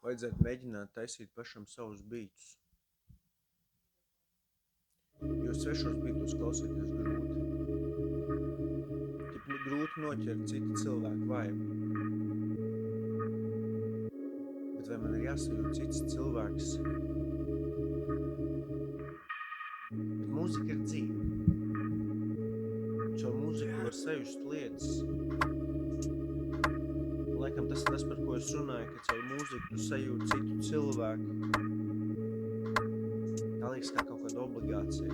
vajadzētu mēģināt taisīt pašam savus beatus. Jo svešos beatus klausīties grūti. Tik grūti noķert citu cilvēku vaibu. Bet vai man ir jāsajūt cits cilvēks? Bet mūzika ir dzīve. Caur mūziku var sajust lietas. Laikam tas ir tas, par ko es runāju, ka caur mūziku tu sajūti citu cilvēku. Tā liekas kā kaut kāda obligācija.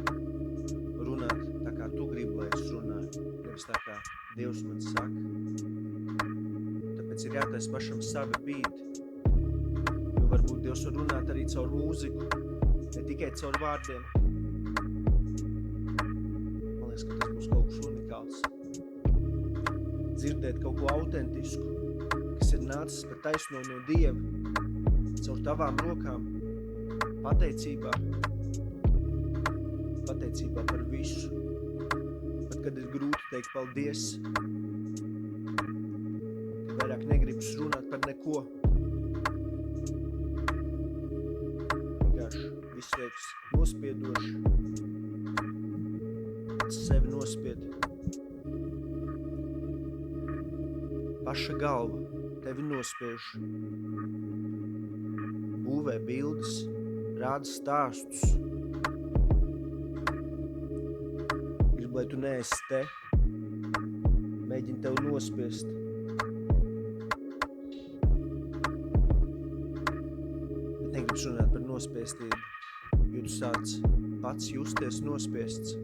Runāt tā kā tu gribi, lai es runāju, nevis tā kā Dievs man saka. Tāpēc ir jātais pašam savi beati. Jo varbūt Dievs var runāt arī caur mūziku, ne tikai caur vārdiem. Man liekas, ka tas būs kaut kas unikāls. Dzirdēt kaut ko autentisku, kas ir nācis par taisno no Dieva, caur tavām rokām, pateicībā par visu, pat kad ir grūti teikt paldies, kad vairāk negribas runāt par neko. Vienkārši viss liekas nospiedoši, pats sevi nospied. Paša galva tevi nospiež, būvē bildes, rāda stāstus. Gribu, lai tu neesi te, mēģini tevi nospiest. Bet negribas runāt par nospiestību, jo tu sāc pats justies nospiests.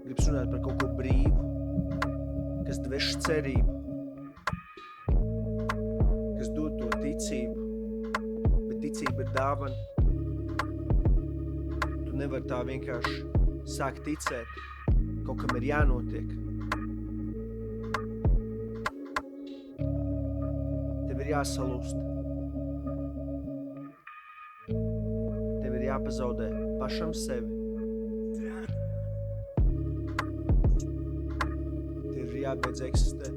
Gribas runāt par kaut ko brīvu, kas dveš cerību, kas dod to ticību, bet ticība ir dāvana. Tu nevar tā vienkārši sākt ticēt, kaut kam ir jānotiek. Tev ir jāsalūst. Tev ir jāpazaudē pašam sevi. Tev ir jābeidz eksistēt.